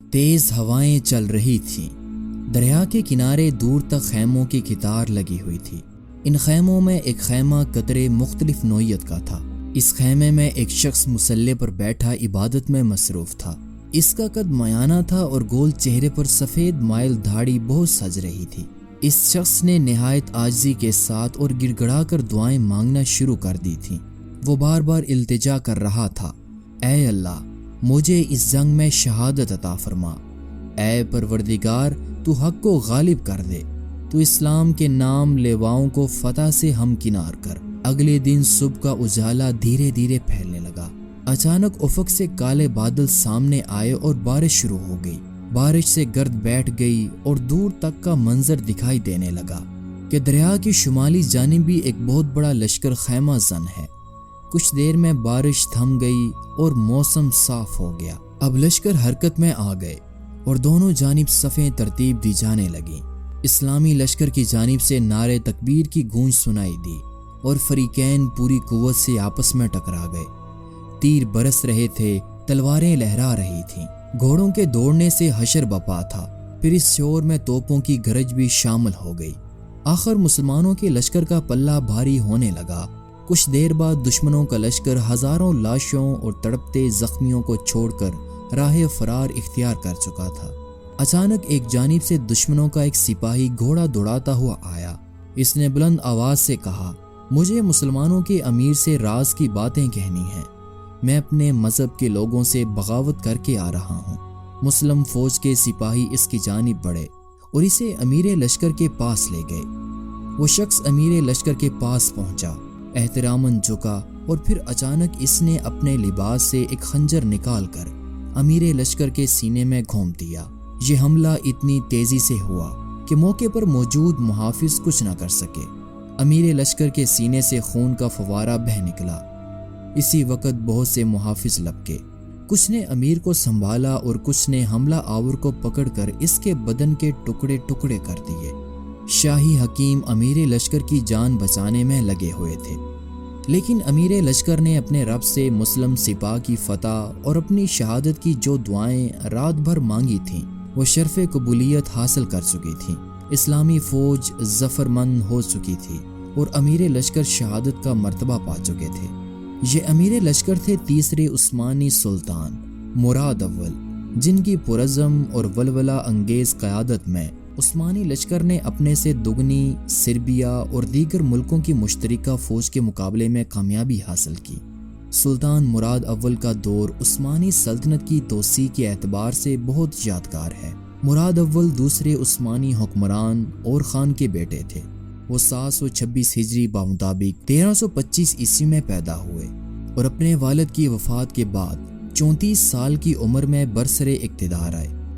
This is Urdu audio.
تیز ہوائیں چل رہی تھیں۔ دریا کے کنارے دور تک خیموں کی قطار لگی ہوئی تھی۔ ان خیموں میں ایک خیمہ قطرے مختلف نوعیت کا تھا۔ اس خیمے میں ایک شخص مسلح پر بیٹھا عبادت میں مصروف تھا۔ اس کا قد میانہ تھا اور گول چہرے پر سفید مائل داڑھی بہت سج رہی تھی۔ اس شخص نے نہایت عاجزی کے ساتھ اور گڑ گڑا کر دعائیں مانگنا شروع کر دی تھیں۔ وہ بار بار التجا کر رہا تھا، اے اللہ مجھے اس جنگ میں شہادت عطا فرما، اے پروردگار تو حق کو غالب کر دے، تو اسلام کے نام لیواؤں کو فتح سے ہمکنار کر۔ اگلے دن صبح کا اجالا دھیرے دھیرے پھیلنے لگا۔ اچانک افق سے کالے بادل سامنے آئے اور بارش شروع ہو گئی۔ بارش سے گرد بیٹھ گئی اور دور تک کا منظر دکھائی دینے لگا کہ دریا کی شمالی جانب بھی ایک بہت بڑا لشکر خیمہ زن ہے۔ کچھ دیر میں بارش تھم گئی اور موسم صاف ہو گیا۔ اب لشکر حرکت میں آ گئے اور دونوں جانب صفیں ترتیب دی جانے لگیں۔ اسلامی لشکر کی جانب سے نعرے تکبیر کی گونج سنائی دی اور فریقین پوری قوت سے آپس میں ٹکرا گئے۔ تیر برس رہے تھے، تلواریں لہرا رہی تھیں، گھوڑوں کے دوڑنے سے حشر بپا تھا۔ پھر اس شور میں توپوں کی گرج بھی شامل ہو گئی۔ آخر مسلمانوں کے لشکر کا پلہ بھاری ہونے لگا۔ کچھ دیر بعد دشمنوں کا لشکر ہزاروں لاشوں اور تڑپتے زخمیوں کو چھوڑ کر راہ فرار اختیار کر چکا تھا۔ اچانک ایک جانب سے دشمنوں کا ایک سپاہی گھوڑا دوڑاتا ہوا آیا۔ اس نے بلند آواز سے کہا، مجھے مسلمانوں کے امیر سے راز کی باتیں کہنی ہیں۔ میں اپنے مذہب کے لوگوں سے بغاوت کر کے آ رہا ہوں۔ مسلم فوج کے سپاہی اس کی جانب بڑھے اور اسے امیر لشکر کے پاس لے گئے۔ وہ شخص امیر لشکر کے پاس پہنچا، احتراماً جھکا اور پھر اچانک اس نے اپنے لباس سے ایک خنجر نکال کر امیر لشکر کے سینے میں گھونپ دیا۔ یہ حملہ اتنی تیزی سے ہوا کہ موقع پر موجود محافظ کچھ نہ کر سکے۔ امیر لشکر کے سینے سے خون کا فوارہ بہہ نکلا۔ اسی وقت بہت سے محافظ لپکے۔ کچھ نے امیر کو سنبھالا اور کچھ نے حملہ آور کو پکڑ کر اس کے بدن کے ٹکڑے ٹکڑے کر دیے۔ شاہی حکیم امیر لشکر کی جان بچانے میں لگے ہوئے تھے، لیکن امیر لشکر نے اپنے رب سے مسلم سپاہ کی فتح اور اپنی شہادت کی جو دعائیں رات بھر مانگی تھیں وہ شرف قبولیت حاصل کر چکی تھیں۔ اسلامی فوج ظفر مند ہو چکی تھی اور امیر لشکر شہادت کا مرتبہ پا چکے تھے۔ یہ امیر لشکر تھے تیسرے عثمانی سلطان مراد اول، جن کی پرعزم اور ولولہ انگیز قیادت میں عثمانی لشکر نے اپنے سے دگنی سربیا اور دیگر ملکوں کی مشترکہ فوج کے مقابلے میں کامیابی حاصل کی۔ سلطان مراد اول کا دور عثمانی سلطنت کی توسیع کے اعتبار سے بہت یادگار ہے۔ مراد اول دوسرے عثمانی حکمران اور خان کے بیٹے تھے۔ وہ 726 ہجری بمطابق 1325 عیسوی میں پیدا ہوئے اور اپنے والد کی وفات کے بعد 34 سال کی عمر میں برسر اقتدار آئے۔